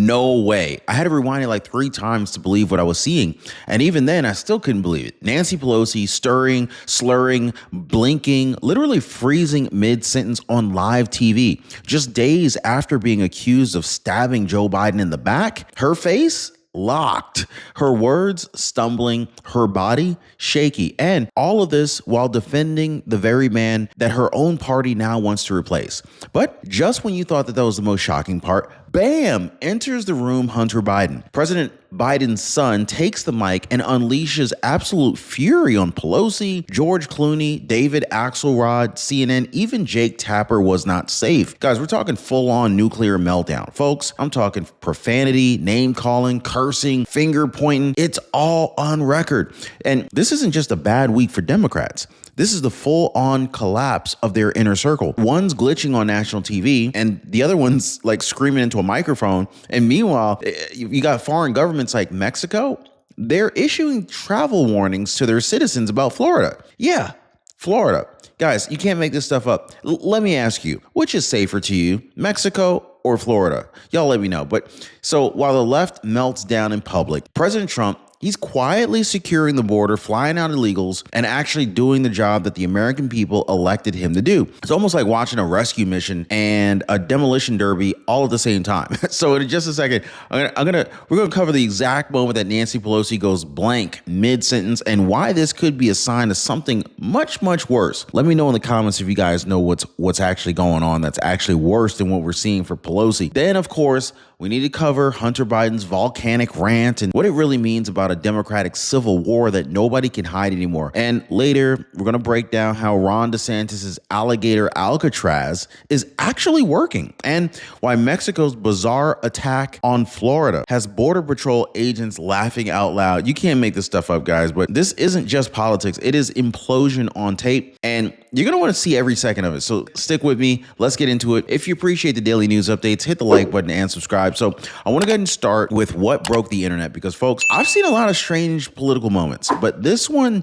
No way. I had to rewind it like 3 times to believe what I was seeing. And even then, I still couldn't believe it. Nancy Pelosi stirring, slurring, blinking, literally freezing mid-sentence on live TV. Just days after being accused of stabbing Joe Biden in the back, her face locked, her words stumbling, her body shaky. And all of this while defending the very man that her own party now wants to replace. But just when you thought that was the most shocking part, bam, enters the room Hunter Biden. President Biden's son takes the mic and unleashes absolute fury on Pelosi, George Clooney, David Axelrod, CNN, even Jake Tapper was not safe. Guys, we're talking full-on nuclear meltdown. Folks, I'm talking profanity, name-calling, cursing, finger-pointing. It's all on record. And this isn't just a bad week for Democrats. This is the full-on collapse of their inner circle. One's glitching on national TV and the other one's like screaming into a microphone. And meanwhile, you got foreign governments like Mexico. They're issuing travel warnings to their citizens about Florida. Yeah, Florida. Guys, you can't make this stuff up. Let me ask you, which is safer to you, Mexico or Florida? Y'all let me know. But so while the left melts down in public, President Trump, he's quietly securing the border, flying out illegals, and actually doing the job that the American people elected him to do. It's almost like watching a rescue mission and a demolition derby all at the same time. So in just a second, we're gonna cover the exact moment that Nancy Pelosi goes blank mid-sentence and why this could be a sign of something much, much worse. Let me know in the comments if you guys know what's actually going on that's actually worse than what we're seeing for Pelosi. Then, of course, we need to cover Hunter Biden's volcanic rant and what it really means about a Democratic civil war that nobody can hide anymore. And later, we're going to break down how Ron DeSantis' Alligator Alcatraz is actually working and why Mexico's bizarre attack on Florida has Border Patrol agents laughing out loud. You can't make this stuff up, guys, but this isn't just politics. It is implosion on tape, and you're going to want to see every second of it. So stick with me. Let's get into it. If you appreciate the daily news updates, hit the like button and subscribe. So I want to go ahead and start with what broke the internet because, folks, I've seen a lot of strange political moments, but this one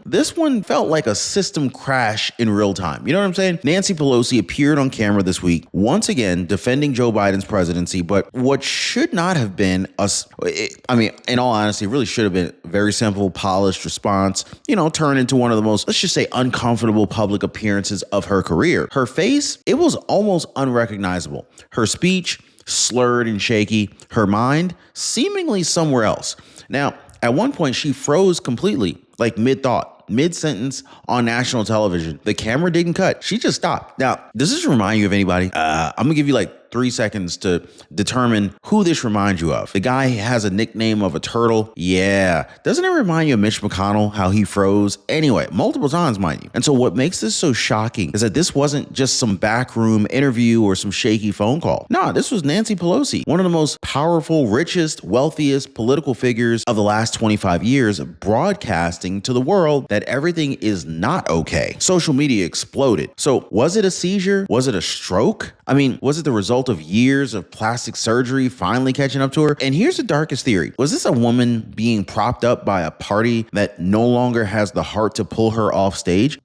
felt like a system crash in real time. You know what I'm saying? Nancy Pelosi appeared on camera this week, once again defending Joe Biden's presidency, but what should not have been in all honesty, it really should have been a very simple, polished response, turned into one of the most, let's just say, uncomfortable public appearances of her career. Her face, it was almost unrecognizable. Her speech, slurred and shaky. Her mind, seemingly somewhere else. Now, at one point, she froze completely, like mid-thought, mid-sentence on national television. The camera didn't cut. She just stopped. Now, does this remind you of anybody? I'm going to give you like 3 seconds to determine who this reminds you of. The guy has a nickname of a turtle. Yeah. Doesn't it remind you of Mitch McConnell, how he froze? Anyway, multiple times, mind you. And so what makes this so shocking is that this wasn't just some backroom interview or some shaky phone call. No, this was Nancy Pelosi, one of the most powerful, richest, wealthiest political figures of the last 25 years, broadcasting to the world that everything is not okay. Social media exploded. So was it a seizure? Was it a stroke? Was it the result of years of plastic surgery finally catching up to her? And here's the darkest theory. Was this a woman being propped up by a party that no longer has the heart to pull her off stage?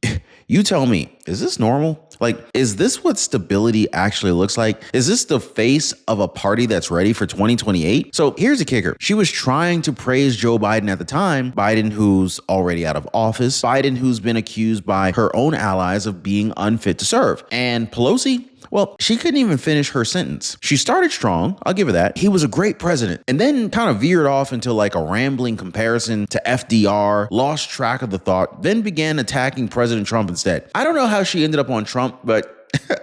You tell me, is this normal? Is this what stability actually looks like? Is this the face of a party that's ready for 2028? So here's the kicker. She was trying to praise Joe Biden at the time, Biden who's already out of office, Biden who's been accused by her own allies of being unfit to serve. And Pelosi, well, she couldn't even finish her sentence. She started strong, I'll give her that. He was a great president, and then kind of veered off into like a rambling comparison to FDR, lost track of the thought, then began attacking President Trump instead. I don't know how she ended up on Trump, but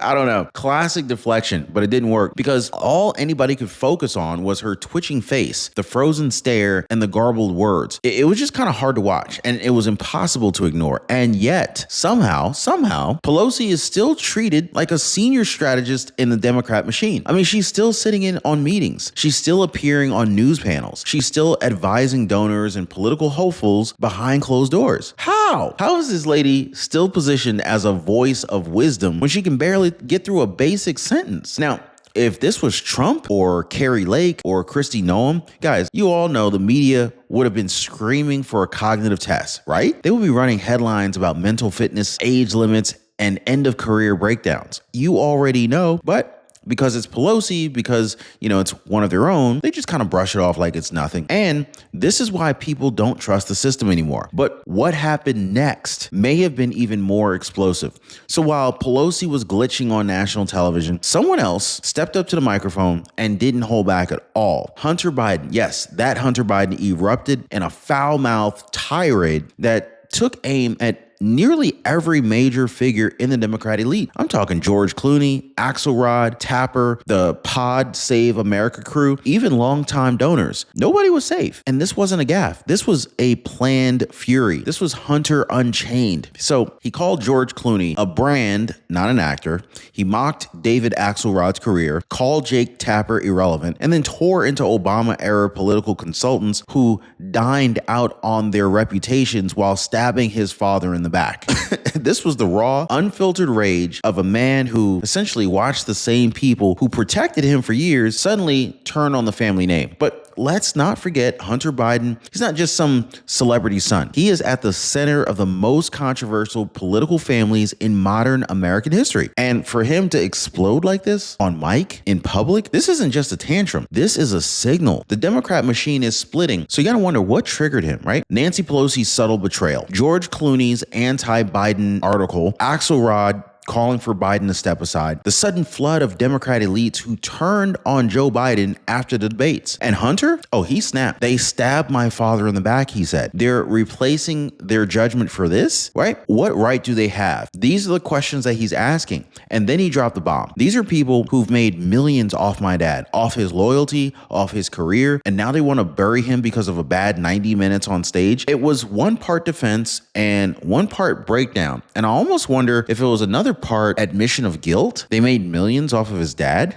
I don't know. Classic deflection, but it didn't work because all anybody could focus on was her twitching face, the frozen stare, and the garbled words. It was just kind of hard to watch, and it was impossible to ignore. And yet, somehow, Pelosi is still treated like a senior strategist in the Democrat machine. She's still sitting in on meetings. She's still appearing on news panels. She's still advising donors and political hopefuls behind closed doors. How? How is this lady still positioned as a voice of wisdom when she can barely get through a basic sentence? Now, if this was Trump or Carrie Lake or Kristi Noem, guys, you all know the media would have been screaming for a cognitive test, right? They would be running headlines about mental fitness, age limits, and end of career breakdowns. You already know, but because it's Pelosi, because, it's one of their own, they just kind of brush it off like it's nothing. And this is why people don't trust the system anymore. But what happened next may have been even more explosive. So while Pelosi was glitching on national television, someone else stepped up to the microphone and didn't hold back at all. Hunter Biden, yes, that Hunter Biden erupted in a foul-mouthed tirade that took aim at nearly every major figure in the Democrat elite. I'm talking George Clooney, Axelrod, Tapper, the Pod Save America crew, even longtime donors. Nobody was safe. And this wasn't a gaffe. This was a planned fury. This was Hunter Unchained. So he called George Clooney a brand, not an actor. He mocked David Axelrod's career, called Jake Tapper irrelevant, and then tore into Obama-era political consultants who dined out on their reputations while stabbing his father in the back. This was the raw, unfiltered rage of a man who essentially watched the same people who protected him for years suddenly turn on the family name. But let's not forget Hunter Biden. He's not just some celebrity son. He is at the center of the most controversial political families in modern American history. And for him to explode like this on mic, in public, this isn't just a tantrum. This is a signal. The Democrat machine is splitting. So you gotta wonder what triggered him, right? Nancy Pelosi's subtle betrayal, George Clooney's anti-Biden article, Axelrod calling for Biden to step aside, the sudden flood of Democrat elites who turned on Joe Biden after the debates. And Hunter? Oh, he snapped. They stabbed my father in the back, he said. They're replacing their judgment for this, right? What right do they have? These are the questions that he's asking. And then he dropped the bomb. These are people who've made millions off my dad, off his loyalty, off his career, and now they want to bury him because of a bad 90 minutes on stage. It was one part defense and one part breakdown. And I almost wonder if it was another part admission of guilt. They made millions off of his dad.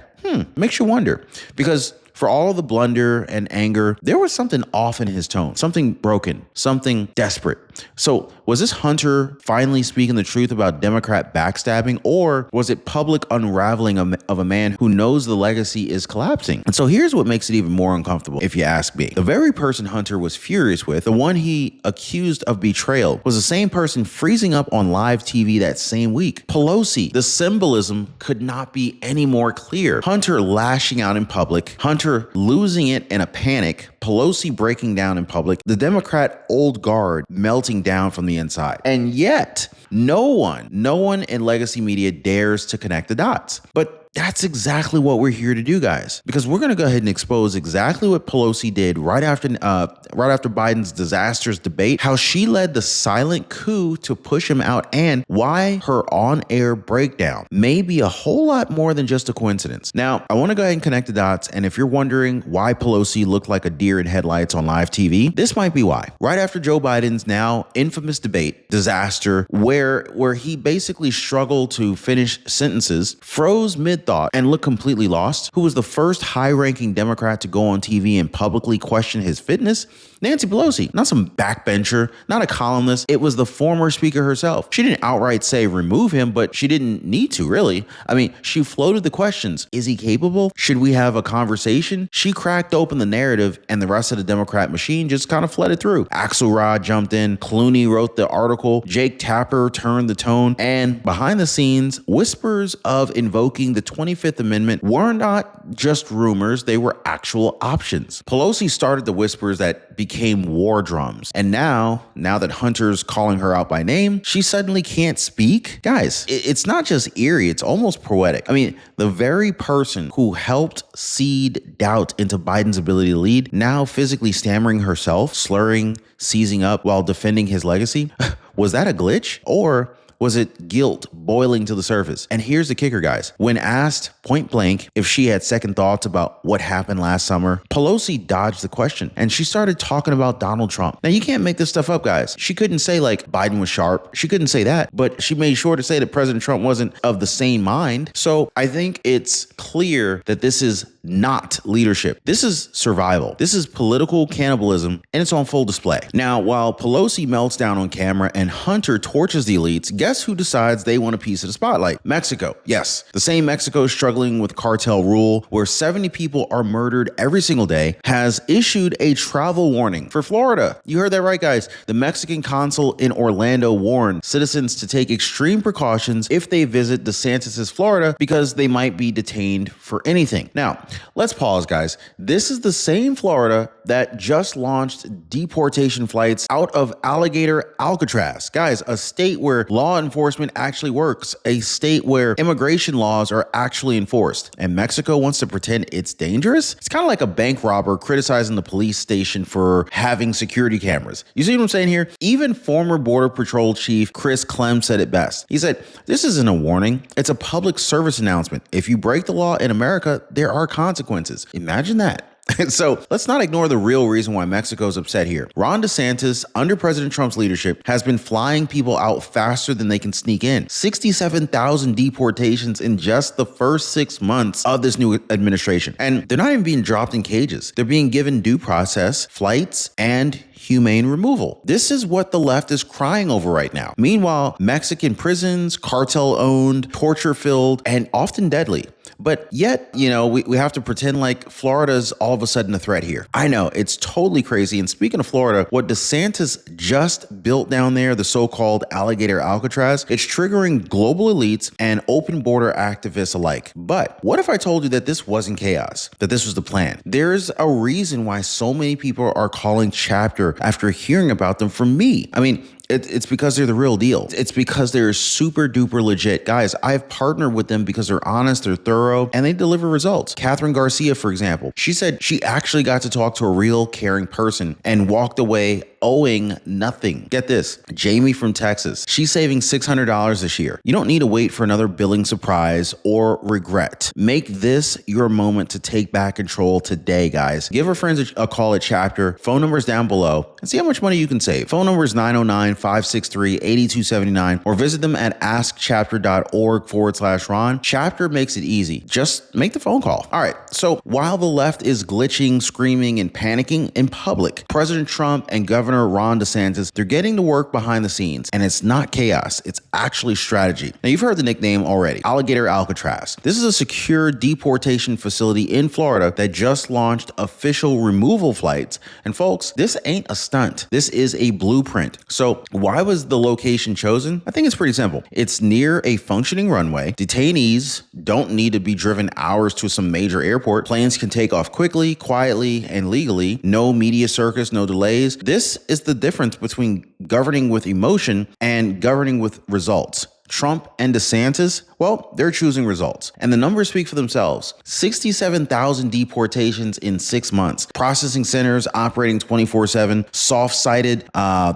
Makes you wonder. Because for all of the blunder and anger, there was something off in his tone, something broken, something desperate. So was this Hunter finally speaking the truth about Democrat backstabbing, or was it public unraveling of a man who knows the legacy is collapsing? And so here's what makes it even more uncomfortable, if you ask me. The very person Hunter was furious with, the one he accused of betrayal, was the same person freezing up on live TV that same week. Pelosi. The symbolism could not be any more clear. Hunter lashing out in public, Hunter losing it in a panic, Pelosi breaking down in public, the Democrat old guard melting down from the inside. And yet, no one in legacy media dares to connect the dots. But that's exactly what we're here to do, guys, because we're going to go ahead and expose exactly what Pelosi did right after Biden's disastrous debate, how she led the silent coup to push him out, and why her on-air breakdown may be a whole lot more than just a coincidence. Now, I want to go ahead and connect the dots, and if you're wondering why Pelosi looked like a deer in headlights on live TV, this might be why. Right after Joe Biden's now infamous debate, disaster, where he basically struggled to finish sentences, froze mid-thought, and looked completely lost, who was the first high-ranking Democrat to go on TV and publicly question his fitness? Nancy Pelosi, not some backbencher, not a columnist. It was the former speaker herself. She didn't outright say remove him, but she didn't need to, really. I mean, she floated the questions. Is he capable? Should we have a conversation? She cracked open the narrative, and the rest of the Democrat machine just kind of flooded through. Axelrod jumped in. Clooney wrote the article. Jake Tapper turned the tone. And behind the scenes, whispers of invoking the 25th Amendment were not just rumors. They were actual options. Pelosi started the whispers that became war drums. And now that Hunter's calling her out by name, she suddenly can't speak. Guys, it's not just eerie, it's almost poetic. I mean, the very person who helped seed doubt into Biden's ability to lead, now physically stammering herself, slurring, seizing up while defending his legacy. Was that a glitch? Or was it guilt boiling to the surface? And here's the kicker, guys. When asked point blank if she had second thoughts about what happened last summer, Pelosi dodged the question and she started talking about Donald Trump. Now, you can't make this stuff up, guys. She couldn't say like Biden was sharp. She couldn't say that, but she made sure to say that President Trump wasn't of the same mind. So I think it's clear that this is not leadership. This is survival. This is political cannibalism, and it's on full display. Now, while Pelosi melts down on camera and Hunter torches the elites, guess who decides they want to a piece of the spotlight. Mexico. Yes, the same Mexico struggling with cartel rule, where 70 people are murdered every single day, has issued a travel warning for Florida. You heard that right, guys. The Mexican consul in Orlando warned citizens to take extreme precautions if they visit DeSantis' Florida because they might be detained for anything. Now, let's pause, guys. This is the same Florida that just launched deportation flights out of Alligator Alcatraz. Guys, a state where law enforcement actually works, a state where immigration laws are actually enforced. And Mexico wants to pretend it's dangerous? It's kind of like a bank robber criticizing the police station for having security cameras. You see what I'm saying here? Even former Border Patrol Chief Chris Clem said it best. He said, "This isn't a warning. It's a public service announcement. If you break the law in America, there are consequences." Imagine that. So let's not ignore the real reason why Mexico's upset here. Ron DeSantis, under President Trump's leadership, has been flying people out faster than they can sneak in. 67,000 deportations in just the first 6 months of this new administration. And they're not even being dropped in cages. They're being given due process, flights, and humane removal. This is what the left is crying over right now. Meanwhile, Mexican prisons, cartel-owned, torture-filled, and often deadly. But yet, we have to pretend like Florida's all of a sudden a threat here. I know, it's totally crazy. And speaking of Florida, what DeSantis just built down there, the so-called Alligator Alcatraz, it's triggering global elites and open border activists alike. But what if I told you that this wasn't chaos, that this was the plan? There's a reason why so many people are calling chapter after hearing about them from me. I mean, it's because they're the real deal. It's because they're super duper legit. Guys, I've partnered with them because they're honest, they're thorough, and they deliver results. Catherine Garcia, for example, she said she actually got to talk to a real caring person and walked away owing nothing. Get this, Jamie from Texas, she's saving $600 this year. You don't need to wait for another billing surprise or regret. Make this your moment to take back control today, guys. Give her friends a call at Chapter. Phone number is down below and see how much money you can save. Phone number is 909-563-8279 or visit them at askchapter.org/Ron. Chapter makes it easy. Just make the phone call. All right. So while the left is glitching, screaming, and panicking in public, President Trump and Governor Ron DeSantis, they're getting to work behind the scenes, and it's not chaos. It's actually strategy. Now, you've heard the nickname already, Alligator Alcatraz. This is a secure deportation facility in Florida that just launched official removal flights. And folks, this ain't a stunt. This is a blueprint. So why was the location chosen? I think it's pretty simple. It's near a functioning runway. Detainees don't need to be driven hours to some major airport. Planes can take off quickly, quietly, and legally. No media circus, no delays. This is the difference between governing with emotion and governing with results. Trump and DeSantis, well, they're choosing results. And the numbers speak for themselves. 67,000 deportations in 6 months. Processing centers operating 24/7. Soft-sided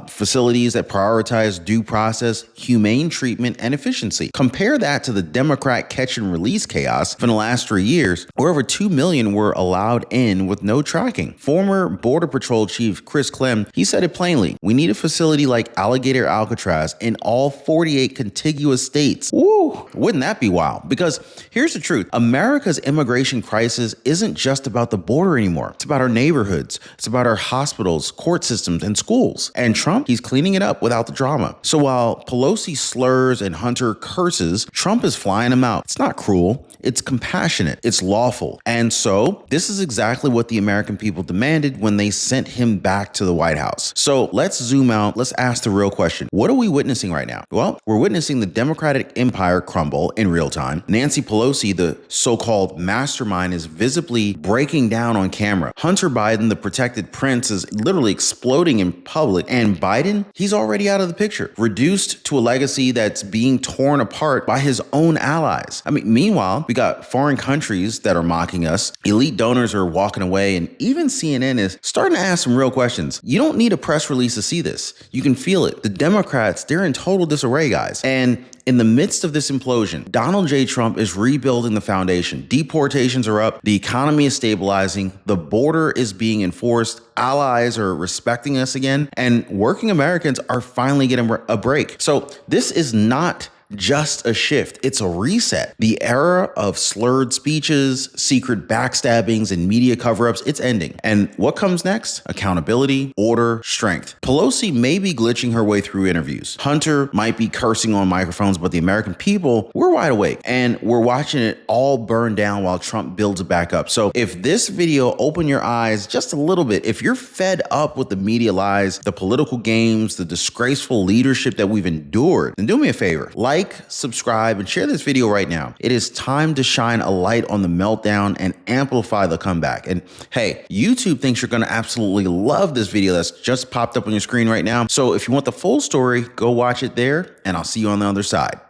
facilities that prioritize due process, humane treatment, and efficiency. Compare that to the Democrat catch and release chaos from the last 3 years, where over 2 million were allowed in with no tracking. Former Border Patrol Chief Chris Clem, he said it plainly. We need a facility like Alligator Alcatraz in all 48 contiguous states. Woo! Wouldn't that be wild? Because here's the truth. America's immigration crisis isn't just about the border anymore. It's about our neighborhoods. It's about our hospitals, court systems, and schools. And Trump, he's cleaning it up without the drama. So while Pelosi slurs and Hunter curses, Trump is flying them out. It's not cruel. It's compassionate. It's lawful. And so this is exactly what the American people demanded when they sent him back to the White House. So let's zoom out. Let's ask the real question. What are we witnessing right now? Well, we're witnessing the Democratic empire crumble in real time. Nancy Pelosi, the so-called mastermind, is visibly breaking down on camera. Hunter Biden, the protected prince, is literally exploding in public. And Biden, he's already out of the picture, reduced to a legacy that's being torn apart by his own allies. I mean, meanwhile, we got foreign countries that are mocking us. Elite donors are walking away. And even CNN is starting to ask some real questions. You don't need a press release to see this. You can feel it. The Democrats, they're in total disarray, guys. And in the midst of this implosion, Donald J. Trump is rebuilding the foundation. Deportations are up. The economy is stabilizing. The border is being enforced. Allies are respecting us again. And working Americans are finally getting a break. So this is not just a shift. It's a reset. The era of slurred speeches, secret backstabbings, and media cover-ups, it's ending. And what comes next? Accountability, order, strength. Pelosi may be glitching her way through interviews. Hunter might be cursing on microphones, but the American people, we're wide awake. And we're watching it all burn down while Trump builds it back up. So if this video opened your eyes just a little bit, if you're fed up with the media lies, the political games, the disgraceful leadership that we've endured, then do me a favor. Like, subscribe, and share this video right now. It is time to shine a light on the meltdown and amplify the comeback. And hey, YouTube thinks you're going to absolutely love this video that's just popped up on your screen right now. So if you want the full story, go watch it there, and I'll see you on the other side.